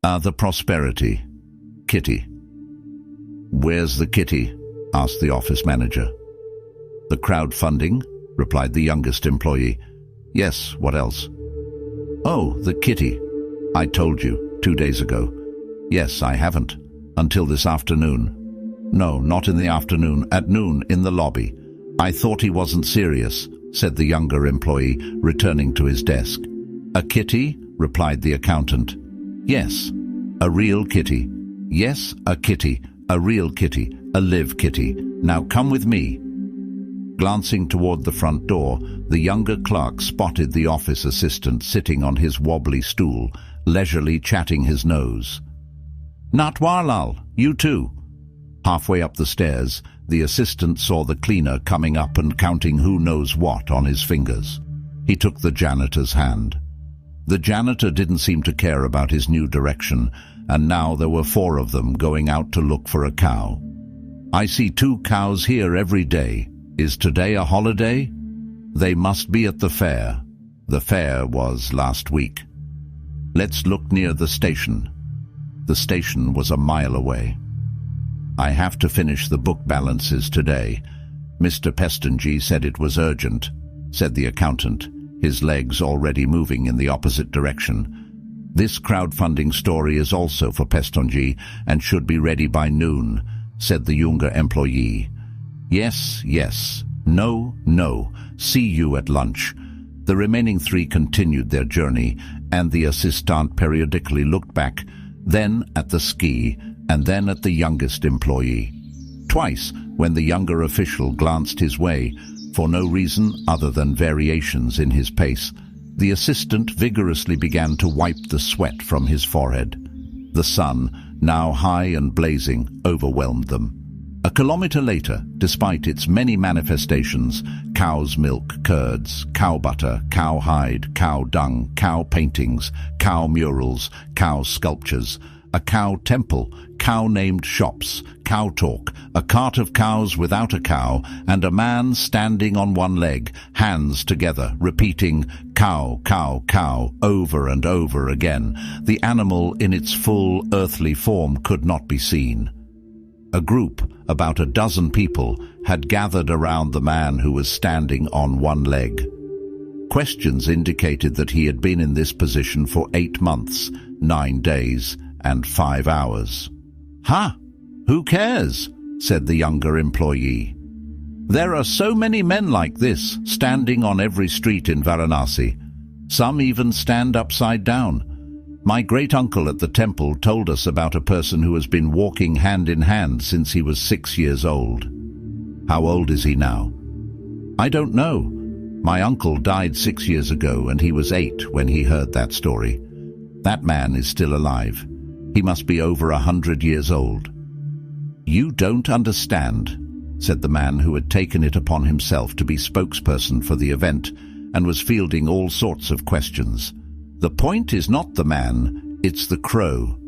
The prosperity. Kitty. Where's the kitty? Asked the office manager. The crowdfunding, replied the youngest employee. Yes, what else? Oh, the kitty. I told you 2 days ago. Yes, I haven't. Until this afternoon. No, not in the afternoon, at noon in the lobby. I thought he wasn't serious, said the younger employee, returning to his desk. A kitty? Replied the accountant. Yes, a real kitty. Yes, a kitty, a real kitty, a live kitty. Now come with me. Glancing toward the front door, the younger clerk spotted the office assistant sitting on his wobbly stool, leisurely chatting his nose. Natwarlal, you too. Halfway up the stairs, the assistant saw the cleaner coming up and counting who knows what on his fingers. He took the janitor's hand. The janitor didn't seem to care about his new direction, and now there were 4 of them going out to look for a cow. I see 2 cows here every day. Is today a holiday? They must be at the fair. The fair was last week. Let's look near the station. The station was a mile away. I have to finish the book balances today. Mr. Pestonji said it was urgent, said the accountant, his legs already moving in the opposite direction. This crowdfunding story is also for Pestonji and should be ready by noon, said the younger employee. Yes, yes. No, no. See you at lunch. The remaining 3 continued their journey, and the assistant periodically looked back, then at the ski, and then at the youngest employee. Twice, when the younger official glanced his way, for no reason other than variations in his pace, the assistant vigorously began to wipe the sweat from his forehead. The sun, now high and blazing, overwhelmed them. A kilometer later, despite its many manifestations, cow's milk, curds, cow butter, cow hide, cow dung, cow paintings, cow murals, cow sculptures, a cow temple, cow-named shops, cow talk, a cart of cows without a cow, and a man standing on one leg, hands together, repeating cow, cow, cow, over and over again. The animal in its full earthly form could not be seen. A group, about a dozen people, had gathered around the man who was standing on one leg. Questions indicated that he had been in this position for 8 months, 9 days, and 5 hours. "Ha! Who cares?" said the younger employee. "There are so many men like this, standing on every street in Varanasi. Some even stand upside down. My great-uncle at the temple told us about a person who has been walking hand in hand since he was 6 years old." "How old is he now?" "I don't know. My uncle died 6 years ago and he was 8 when he heard that story. That man is still alive. He must be over 100 years old." "You don't understand," said the man who had taken it upon himself to be spokesperson for the event and was fielding all sorts of questions. "The point is not the man, it's the crow."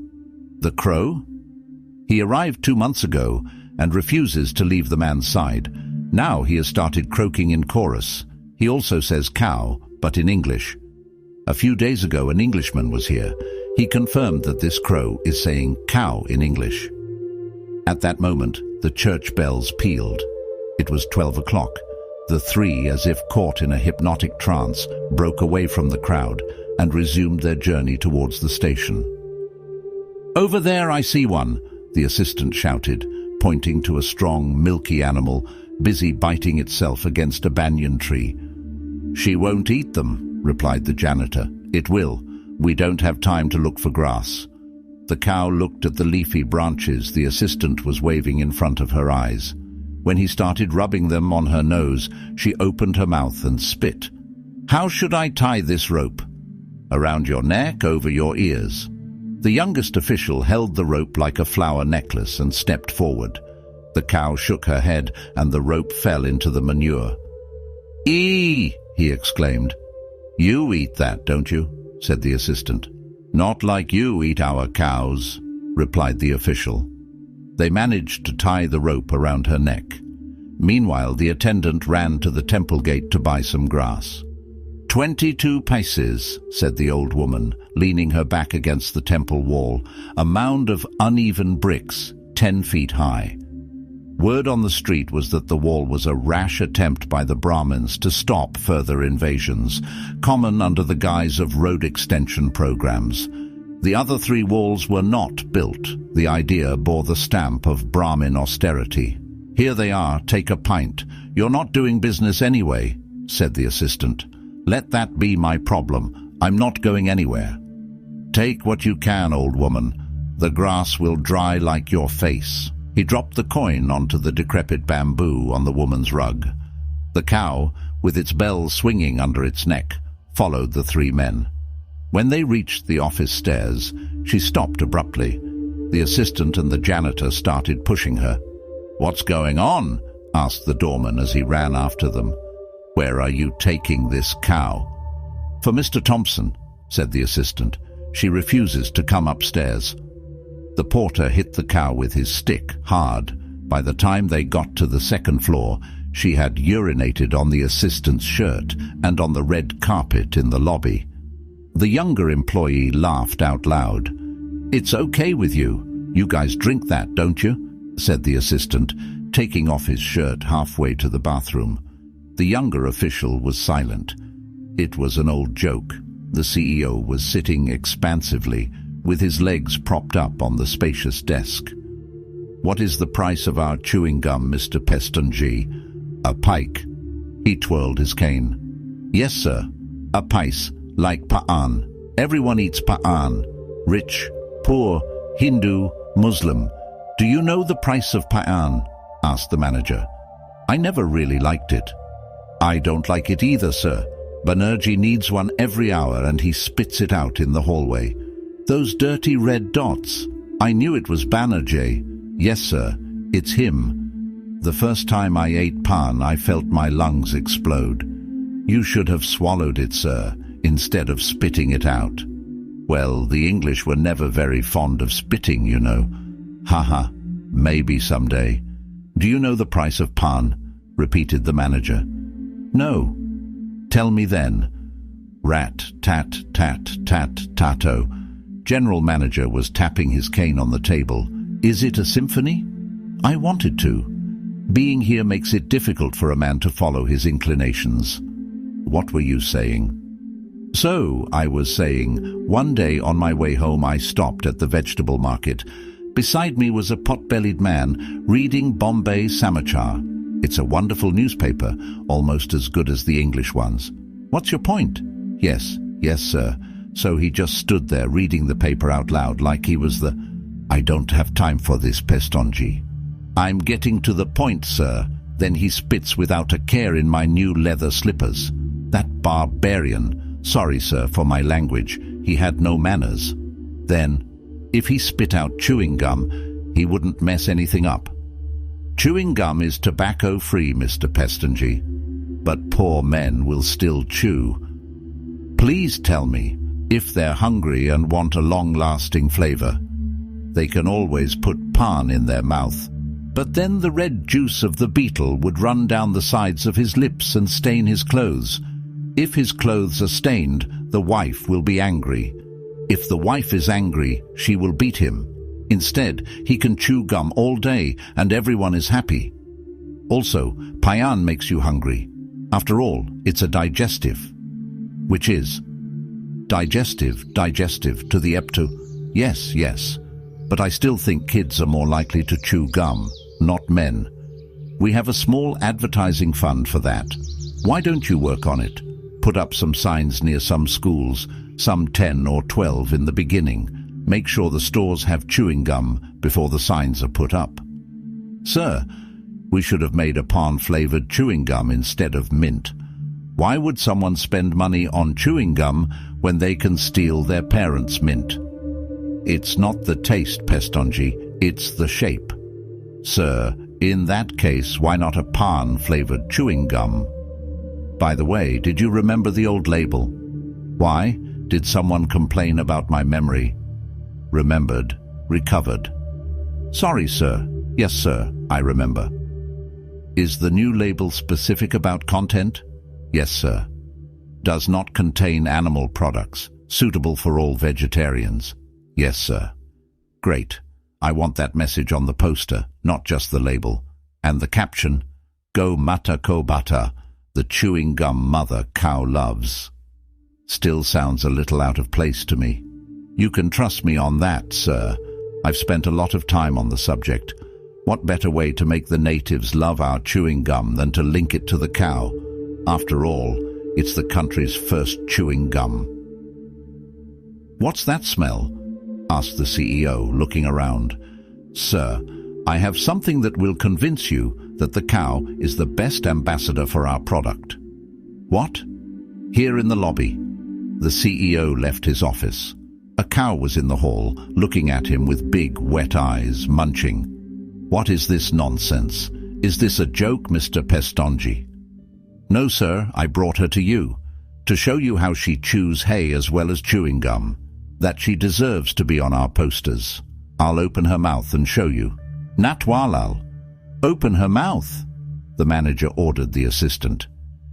"The crow?" "He arrived 2 months ago and refuses to leave the man's side. Now he has started croaking in chorus. He also says cow, but in English. A few days ago an Englishman was here. He confirmed that this crow is saying cow in English." At that moment, the church bells pealed. It was 12 o'clock. The 3, as if caught in a hypnotic trance, broke away from the crowd and resumed their journey towards the station. "Over there I see one," the assistant shouted, pointing to a strong, milky animal busy biting itself against a banyan tree. "She won't eat them," replied the janitor. "It will. We don't have time to look for grass." The cow looked at the leafy branches the assistant was waving in front of her eyes. When he started rubbing them on her nose, she opened her mouth and spit. "How should I tie this rope?" "Around your neck, over your ears." The youngest official held the rope like a flower necklace and stepped forward. The cow shook her head and the rope fell into the manure. "Eee!" he exclaimed. "You eat that, don't you?" said the assistant. "Not like you eat our cows," replied the official. They managed to tie the rope around her neck. Meanwhile, the attendant ran to the temple gate to buy some grass. 22 paces, said the old woman, leaning her back against the temple wall, a mound of uneven bricks, 10 feet high. Word on the street was that the wall was a rash attempt by the Brahmins to stop further invasions, common under the guise of road extension programs. The other 3 walls were not built. The idea bore the stamp of Brahmin austerity. "Here they are, take a pint. You're not doing business anyway," said the assistant. "Let that be my problem. I'm not going anywhere." "Take what you can, old woman. The grass will dry like your face." He dropped the coin onto the decrepit bamboo on the woman's rug. The cow, with its bell swinging under its neck, followed the 3 men. When they reached the office stairs, she stopped abruptly. The assistant and the janitor started pushing her. "What's going on?" asked the doorman as he ran after them. "Where are you taking this cow?" "For Mr. Thompson," said the assistant. "She refuses to come upstairs." The porter hit the cow with his stick hard. By the time they got to the 2nd floor, she had urinated on the assistant's shirt and on the red carpet in the lobby. The younger employee laughed out loud. "It's okay with you. You guys drink that, don't you?" said the assistant, taking off his shirt halfway to the bathroom. The younger official was silent. It was an old joke. The CEO was sitting expansively, with his legs propped up on the spacious desk. "What is the price of our chewing gum, Mr. Pestonji?" "A pike." He twirled his cane. "Yes, sir. A pice, like pa'an. Everyone eats pa'an. Rich, poor, Hindu, Muslim. Do you know the price of pa'an?" asked the manager. "I never really liked it." "I don't like it either, sir. Banerjee needs one every hour and he spits it out in the hallway. Those dirty red dots. I knew it was Banerjee. Yes, sir, it's him. The first time I ate pan, I felt my lungs explode. You should have swallowed it, sir, instead of spitting it out." "Well, the English were never very fond of spitting, you know." "Haha, maybe someday." "Do you know the price of pan?" repeated the manager. "No." "Tell me then." Rat, tat, tat, tat, tato. General manager was tapping his cane on the table. "Is it a symphony?" "I wanted to. Being here makes it difficult for a man to follow his inclinations." "What were you saying?" "So, I was saying, one day on my way home I stopped at the vegetable market. Beside me was a pot-bellied man reading Bombay Samachar. It's a wonderful newspaper, almost as good as the English ones." "What's your point?" Yes, sir." So he just stood there reading the paper out loud like he was the... "I don't have time for this, Pestonji." "I'm getting to the point, sir." Then he spits without a care in my new leather slippers. That barbarian. Sorry, sir, for my language. He had no manners. Then, if he spit out chewing gum, he wouldn't mess anything up. Chewing gum is tobacco-free, Mr. Pestonji. But poor men will still chew. Please tell me, if they're hungry and want a long-lasting flavor, they can always put pan in their mouth. But then the red juice of the beetle would run down the sides of his lips and stain his clothes. If his clothes are stained, the wife will be angry. If the wife is angry, she will beat him. Instead, he can chew gum all day and everyone is happy. Also, payan makes you hungry. After all, it's a digestive. Which is? Digestive to the epto. Yes. But I still think kids are more likely to chew gum, not men. We have a small advertising fund for that. Why don't you work on it? Put up some signs near some schools, some 10 or 12 in the beginning. Make sure the stores have chewing gum before the signs are put up. Sir, we should have made a pan-flavored chewing gum instead of mint. Why would someone spend money on chewing gum when they can steal their parents' mint? It's not the taste, Pestonji, it's the shape. Sir, in that case, why not a pan-flavored chewing gum? By the way, did you remember the old label? Why? Did someone complain about my memory? Remembered, recovered. Sorry, sir. Yes, sir, I remember. Is the new label specific about content? Yes, sir. Does not contain animal products. Suitable for all vegetarians. Yes, sir. Great. I want that message on the poster, not just the label. And the caption, Go Mata Ko Bata, the chewing gum mother cow loves. Still sounds a little out of place to me. You can trust me on that, sir. I've spent a lot of time on the subject. What better way to make the natives love our chewing gum than to link it to the cow? After all, it's the country's first chewing gum. What's that smell? Asked the CEO, looking around. Sir, I have something that will convince you that the cow is the best ambassador for our product. What? Here in the lobby. The CEO left his office. A cow was in the hall, looking at him with big, wet eyes, munching. What is this nonsense? Is this a joke, Mr. Pestonji? No, sir, I brought her to you, to show you how she chews hay as well as chewing gum, that she deserves to be on our posters. I'll open her mouth and show you. Natwalal. Open her mouth, the manager ordered the assistant.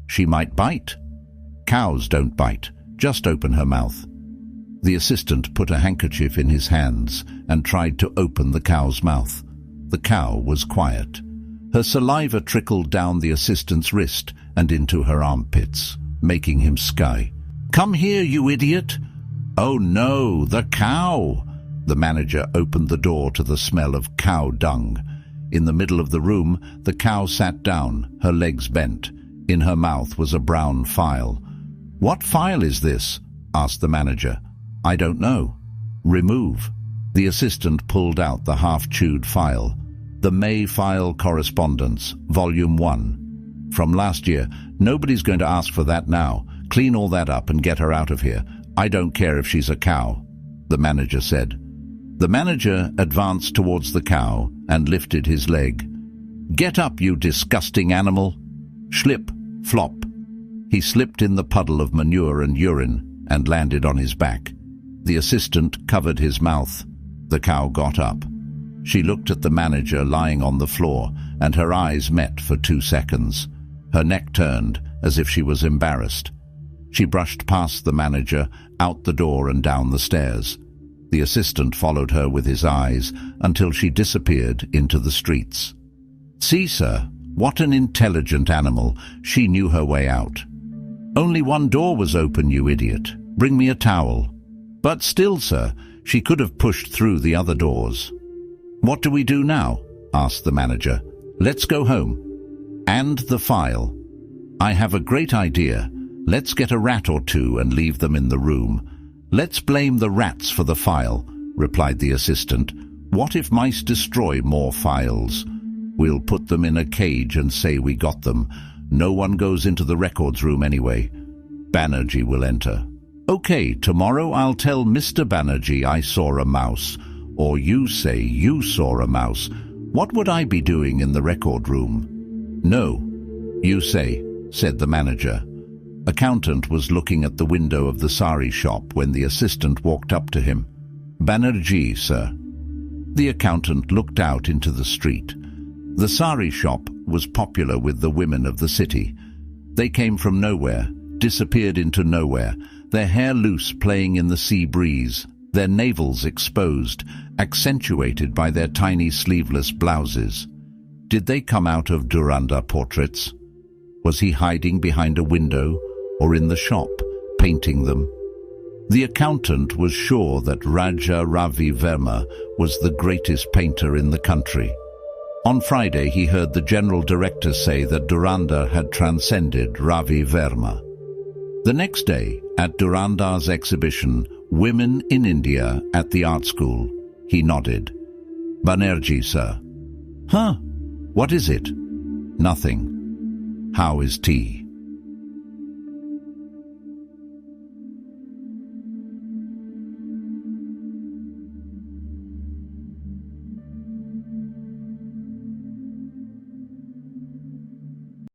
She might bite. Cows don't bite, just open her mouth. The assistant put a handkerchief in his hands and tried to open the cow's mouth. The cow was quiet. Her saliva trickled down the assistant's wrist and into her armpits, making him sky. Come here, you idiot! Oh no, the cow! The manager opened the door to the smell of cow dung. In the middle of the room, the cow sat down, her legs bent. In her mouth was a brown file. What file is this? Asked the manager. I don't know. Remove. The assistant pulled out the half-chewed file. The May File Correspondence, Volume 1. From last year. Nobody's going to ask for that now. Clean all that up and get her out of here. I don't care if she's a cow, the manager said. The manager advanced towards the cow and lifted his leg. Get up, you disgusting animal. Slip, flop. He slipped in the puddle of manure and urine and landed on his back. The assistant covered his mouth. The cow got up. She looked at the manager lying on the floor, and her eyes met for 2 seconds. Her neck turned as if she was embarrassed. She brushed past the manager, out the door and down the stairs. The assistant followed her with his eyes until she disappeared into the streets. See, sir, what an intelligent animal. She knew her way out. Only one door was open, you idiot. Bring me a towel. But still, sir, she could have pushed through the other doors. What do we do now? Asked the manager. Let's go home. And the file. I have a great idea. Let's get a rat or two and leave them in the room. Let's blame the rats for the file, replied the assistant. What if mice destroy more files? We'll put them in a cage and say we got them. No one goes into the records room anyway. Banerjee will enter. Okay, tomorrow I'll tell Mr. Banerjee I saw a mouse. Or you say you saw a mouse. What would I be doing in the record room? No, you say, said the manager. Accountant was looking at the window of the sari shop when the assistant walked up to him. Banerjee, sir. The accountant looked out into the street. The sari shop was popular with the women of the city. They came from nowhere, disappeared into nowhere, their hair loose playing in the sea breeze, their navels exposed, accentuated by their tiny sleeveless blouses. Did they come out of Duranda portraits? Was he hiding behind a window or in the shop, painting them? The accountant was sure that Raja Ravi Verma was the greatest painter in the country. On Friday he heard the general director say that Duranda had transcended Ravi Verma. The next day, at Duranda's exhibition, Women in India at the art school, he nodded. Banerjee, sir. Huh? What is it? Nothing. How is tea?